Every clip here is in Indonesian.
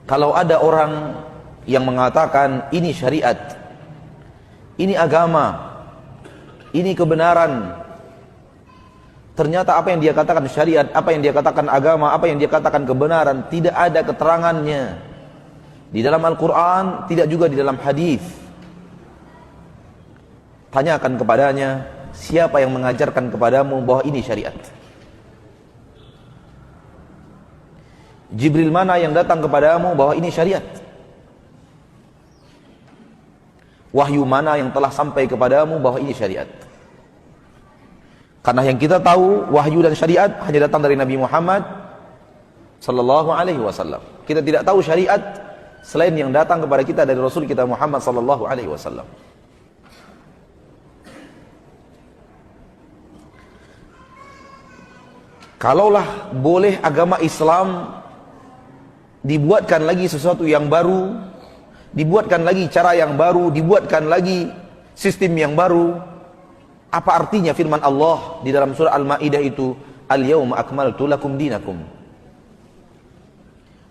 Kalau ada orang yang mengatakan ini syariat, ini agama, ini kebenaran, ternyata apa yang dia katakan syariat, apa yang dia katakan agama, apa yang dia katakan kebenaran, tidak ada keterangannya di dalam Al-Quran, tidak juga di dalam hadis. Tanyakan kepadanya, siapa yang mengajarkan kepadamu bahwa ini syariat? Jibril mana yang datang kepadamu bahwa ini syariat? Wahyu mana yang telah sampai kepadamu bahwa ini syariat? Karena yang kita tahu, wahyu dan syariat hanya datang dari Nabi Muhammad sallallahu alaihi wasallam. Kita tidak tahu syariat selain yang datang kepada kita dari Rasul kita Muhammad sallallahu alaihi wasallam. Kalaulah boleh agama Islam dibuatkan lagi sesuatu yang baru, dibuatkan lagi cara yang baru, dibuatkan lagi sistem yang baru, apa artinya firman Allah di dalam surah Al-Maidah itu, Al-yawma akmaltu lakum dinakum.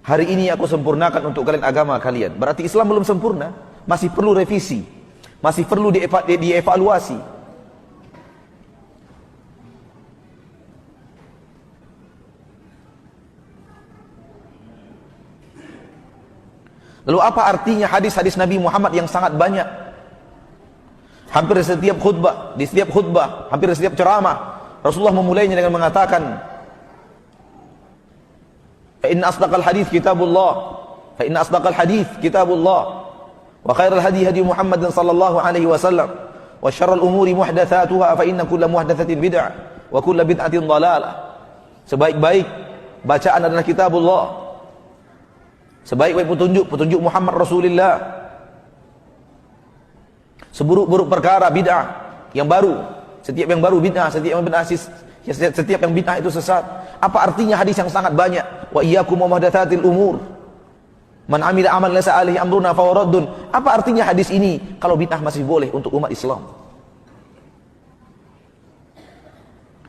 Hari ini aku sempurnakan untuk kalian agama kalian. Berarti Islam belum sempurna, masih perlu revisi, masih perlu dievaluasi. Lalu apa artinya hadis-hadis Nabi Muhammad yang sangat banyak? Hampir setiap khutbah, di setiap khutbah, hampir setiap ceramah, Rasulullah memulainya dengan mengatakan, fa inna asdaqal hadits kitabullah, fa inna asdaqal hadits kitabullah, wa khairal hadi hadi Muhammadin sallallahu alaihi wasallam, wa syarrul umuri muhdatsatuha, fa inna kulla muhdatsatin bid'ah, wa kulla bid'atin dhalalah. Sebaik-baik bacaan adalah kitabullah. Sebaik-baik petunjuk Muhammad Rasulullah. Seburuk-buruk perkara bid'ah yang baru. Setiap yang baru bid'ah, setiap yang bid'ah itu sesat. Apa artinya hadis yang sangat banyak? Wa iyyakum wa muhdatsatil umur. Man 'amila 'amalan laysa 'alaihi amruna fa huwa raddun. Apa artinya hadis ini kalau bid'ah masih boleh untuk umat Islam?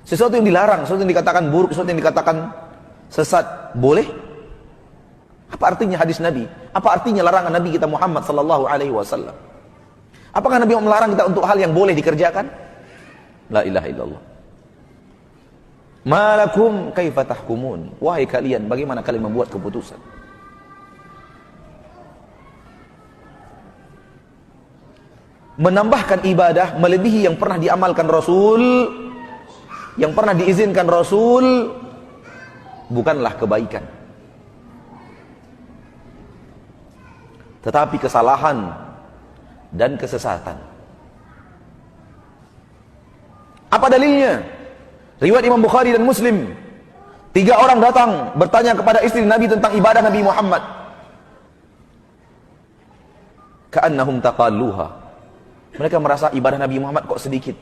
Sesuatu yang dilarang, sesuatu yang dikatakan buruk, sesuatu yang dikatakan sesat, boleh? Apa artinya hadis Nabi? Apa artinya larangan Nabi kita Muhammad sallallahu alaihi wasallam? Apakah Nabi melarang kita untuk hal yang boleh dikerjakan? La ilaha illallah. Malakum kaifa tahkumun? Wahai kalian, bagaimana kalian membuat keputusan? Menambahkan ibadah melebihi yang pernah diamalkan Rasul, yang pernah diizinkan Rasul, bukanlah kebaikan, tetapi kesalahan dan kesesatan. Apa dalilnya? Riwayat Imam Bukhari dan Muslim. 3 orang datang bertanya kepada istri Nabi tentang ibadah Nabi Muhammad. Ka'annahum taqalluha. Mereka merasa ibadah Nabi Muhammad kok sedikit.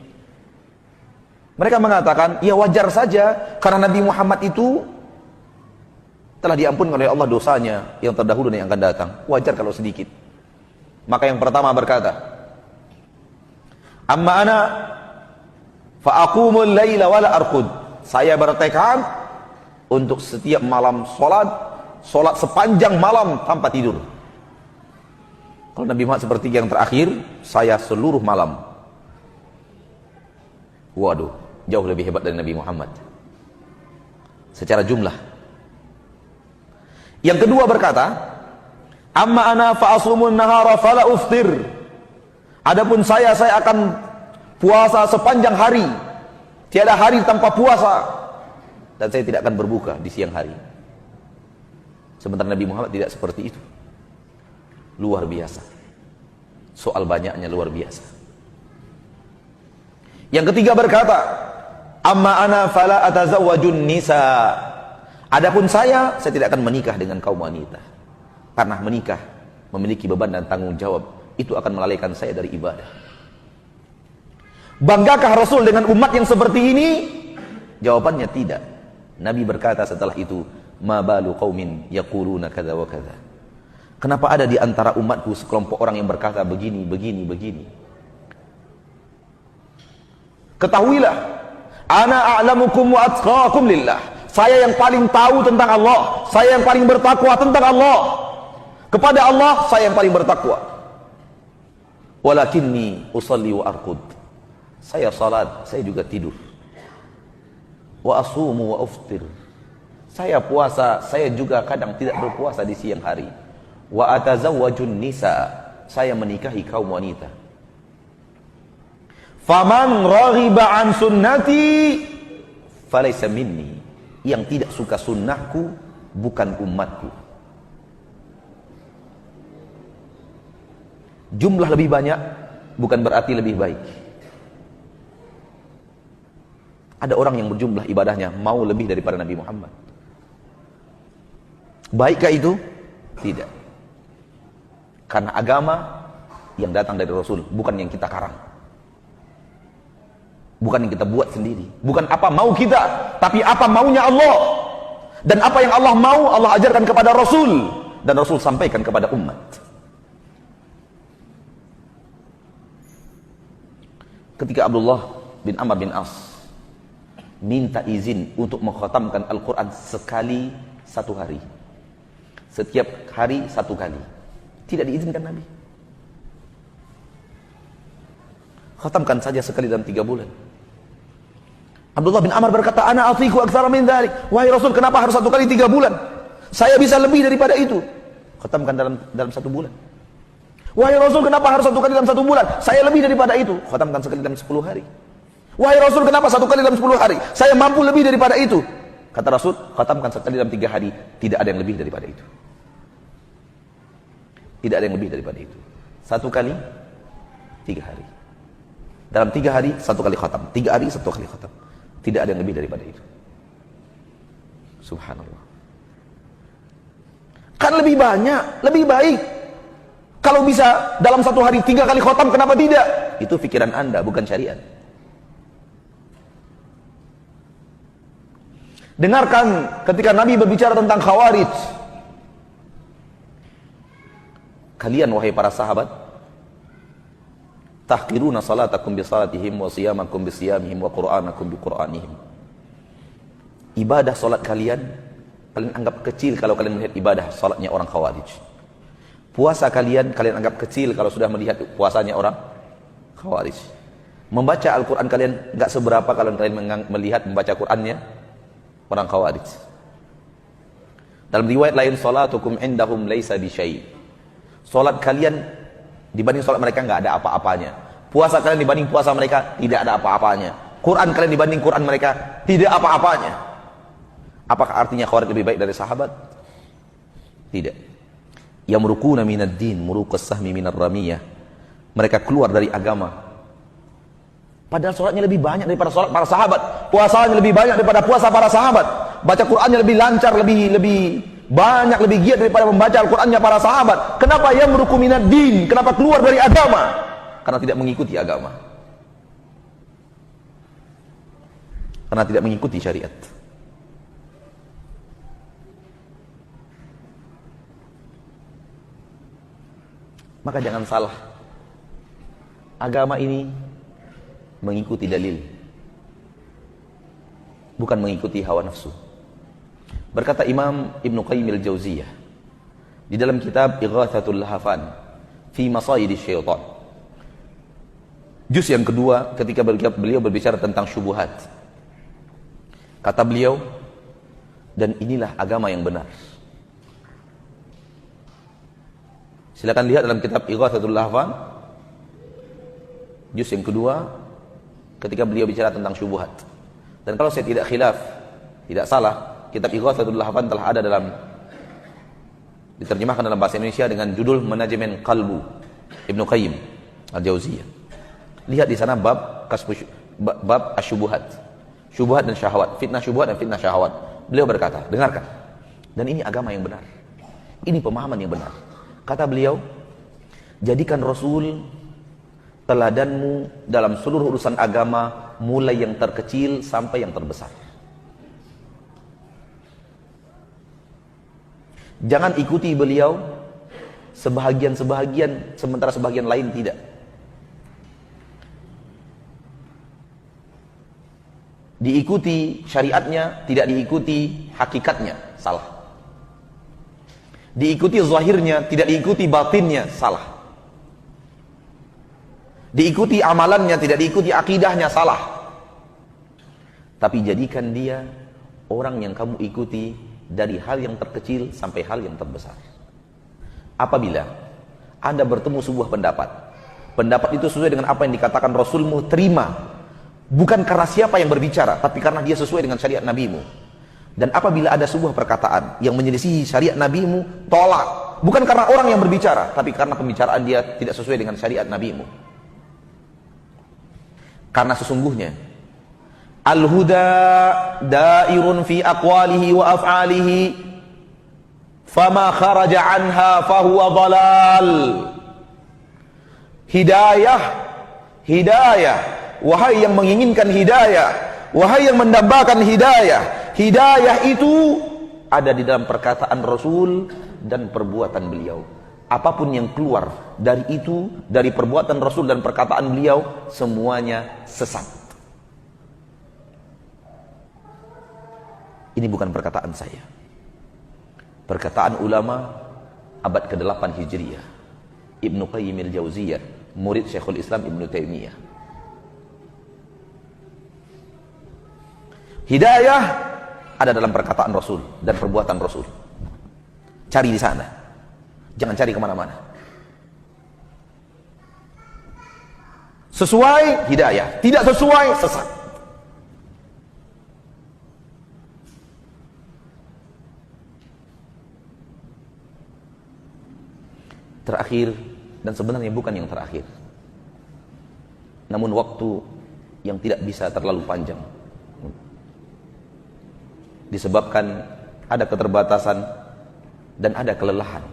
Mereka mengatakan, ya wajar saja karena Nabi Muhammad itu telah diampunkan oleh Allah dosanya yang terdahulu dan yang akan datang. Wajar kalau sedikit. Maka yang pertama berkata, amma ana fa aqumul laila wala arqud. Saya bertekad untuk setiap malam salat sepanjang malam tanpa tidur. Kalau Nabi Muhammad seperti yang terakhir, saya seluruh malam. Waduh, jauh lebih hebat dari Nabi Muhammad secara jumlah. Yang kedua berkata, amma ana fa asumun nahara fala uftir. Adapun saya akan puasa sepanjang hari. Tiada hari tanpa puasa. Dan saya tidak akan berbuka di siang hari. Sementara Nabi Muhammad tidak seperti itu. Luar biasa. Soal banyaknya luar biasa. Yang ketiga berkata, amma ana fala atazawwajun nisa. Adapun saya tidak akan menikah dengan kaum wanita. Karena menikah memiliki beban dan tanggung jawab, itu akan melalaikan saya dari ibadah. Banggakah Rasul dengan umat yang seperti ini? Jawabannya tidak. Nabi berkata setelah itu, ma balu qaumin yaquluna kadza wa kadza. Kenapa ada di antara umatku sekelompok orang yang berkata begini, begini, begini? Ketahuilah, ana a'lamukum wa atqakum lillah. Saya yang paling tahu tentang Allah, saya yang paling bertakwa tentang Allah. Kepada Allah saya yang paling bertakwa. Walakinni usalli wa arqud. Saya salat, saya juga tidur. Wa asumu wa uftir. Saya puasa, saya juga kadang tidak berpuasa di siang hari. Wa atazawwajun nisa. Saya menikahi kaum wanita. Faman raghiba an sunnati falaysa minni. Yang tidak suka sunnahku bukan umatku. Jumlah lebih banyak bukan berarti lebih baik. Ada orang yang berjumlah ibadahnya mau lebih daripada Nabi Muhammad. Baikkah itu? Tidak. Karena agama yang datang dari Rasul, bukan yang kita karang. Bukan yang kita buat sendiri. Bukan apa mau kita, tapi apa maunya Allah. Dan apa yang Allah mau, Allah ajarkan kepada Rasul. Dan Rasul sampaikan kepada umat. Ketika Abdullah bin Amr bin As minta izin untuk mengkhatamkan Al-Quran sekali satu hari. Setiap hari satu kali. Tidak diizinkan Nabi. Khatamkan saja sekali dalam 3 bulan. Abdullah bin Amr berkata, ana atiku aktsara min dzalik. Wahai Rasul, kenapa harus 1 kali 3 bulan? Saya bisa lebih daripada itu. Khatamkan dalam 1 bulan. Wahai Rasul, kenapa harus 1 kali dalam 1 bulan? Saya lebih daripada itu. Khatamkan sekali dalam 10 hari. Wahai Rasul, kenapa 1 kali dalam 10 hari? Saya mampu lebih daripada itu. Kata Rasul, khatamkan sekali dalam 3 hari. Tidak ada yang lebih daripada itu. Tidak ada yang lebih daripada itu. 1 kali 3 hari. Dalam 3 hari 1 kali khatam. 3 hari 1 kali khatam. Tidak ada yang lebih daripada itu. Subhanallah. Kan lebih banyak, lebih baik. Kalau bisa dalam 1 hari 3 kali khatam, kenapa tidak? Itu pikiran Anda, bukan syariat. Dengarkan ketika Nabi berbicara tentang Khawarij. Kalian wahai para sahabat, tahqiruna salatakum bi salatihim wa siyamakum bi siyamihim wa qur'anakum bi qur'anihim. Ibadah salat kalian anggap kecil kalau kalian melihat ibadah salatnya orang Khawarij. Puasa kalian anggap kecil kalau sudah melihat puasanya orang Khawarij. Membaca Al-Quran kalian enggak seberapa kalau kalian melihat membaca Qurannya orang Khawarij. Dalam riwayat lain, salatukum indahum laisa bi syai'. Salat kalian dibanding salat mereka enggak ada apa-apanya. Puasa kalian dibanding puasa mereka tidak ada apa-apanya. Quran kalian dibanding Quran mereka tidak apa-apanya. Apakah artinya Khawarij lebih baik dari sahabat? Tidak. Yamruquna minad din muruqas sahmi minar ramiyah. Mereka keluar dari agama. Padahal salatnya lebih banyak daripada salat para sahabat. Puasanya lebih banyak daripada puasa para sahabat. Baca Qurannya lebih lancar, lebih banyak, lebih giat daripada membaca Al-Qurannya para sahabat. Kenapa yamruqu minad din? Kenapa keluar dari agama? Karena tidak mengikuti agama. Karena tidak mengikuti syariat. Maka jangan salah. Agama ini mengikuti dalil, bukan mengikuti hawa nafsu. Berkata Imam Ibn Qayyim al-Jauziyah di dalam kitab Ighathatul Lahafan fi Masayidisy Syaitan, juz yang kedua, ketika beliau berbicara tentang syubhat, kata beliau, dan inilah agama yang benar. Silakan lihat dalam kitab Ighathatul Lahafan juz yang kedua, ketika beliau bicara tentang syubhat. Dan kalau saya tidak khilaf, tidak salah, kitab Ighathatul Lahafan telah ada diterjemahkan dalam bahasa Indonesia dengan judul Manajemen Qalbu Ibnu Qayyim al-Jauziyah. Lihat di sana bab asyubuhat, syubhat dan syahwat, fitnah syubhat dan fitnah syahwat. Beliau berkata, dengarkan, dan ini agama yang benar, ini pemahaman yang benar. Kata beliau, jadikan Rasul teladanmu dalam seluruh urusan agama, mulai yang terkecil sampai yang terbesar. Jangan ikuti beliau sebahagian sementara sebahagian lain tidak. Diikuti syariatnya, tidak diikuti hakikatnya, salah. Diikuti zahirnya, tidak diikuti batinnya, salah. Diikuti amalannya, tidak diikuti akidahnya, salah. Tapi jadikan dia orang yang kamu ikuti dari hal yang terkecil sampai hal yang terbesar. Apabila Anda bertemu sebuah pendapat, pendapat itu sesuai dengan apa yang dikatakan Rasulmu, terima. Bukan karena siapa yang berbicara, tapi karena dia sesuai dengan syariat nabimu. Dan apabila ada sebuah perkataan yang menyelisihi syariat nabimu, tolak. Bukan karena orang yang berbicara, tapi karena pembicaraan dia tidak sesuai dengan syariat nabimu. Karena sesungguhnya al-huda dairun fi aqwalihi wa af'alihi, fama kharaja anha fahuwa dhalal. Hidayah, hidayah, wahai yang menginginkan hidayah, wahai yang mendambakan hidayah, hidayah itu ada di dalam perkataan Rasul dan perbuatan beliau. Apapun yang keluar dari itu, dari perbuatan Rasul dan perkataan beliau, semuanya sesat. Ini bukan perkataan saya. Perkataan ulama abad ke-8 Hijriah, Ibnu Qayyim al-Jauziyah, murid Syekhul Islam Ibnu Taimiyah. Hidayah ada dalam perkataan Rasul dan perbuatan Rasul. Cari di sana, jangan cari kemana-mana. Sesuai hidayah, tidak sesuai sesat. Terakhir, dan sebenarnya bukan yang terakhir, namun waktu yang tidak bisa terlalu panjang, disebabkan ada keterbatasan dan ada kelelahan.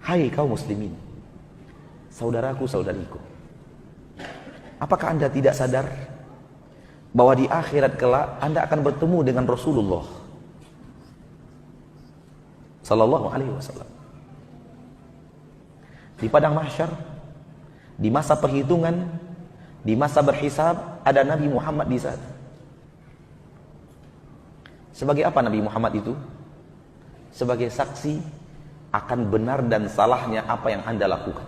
Hai kaum muslimin, saudaraku, saudariku, apakah Anda tidak sadar bahwa di akhirat kelak Anda akan bertemu dengan Rasulullah sallallahu alaihi wasallam di padang mahsyar, di masa perhitungan, di masa berhisab? Ada Nabi Muhammad di sana. Sebagai apa Nabi Muhammad itu? Sebagai saksi akan benar dan salahnya apa yang Anda lakukan.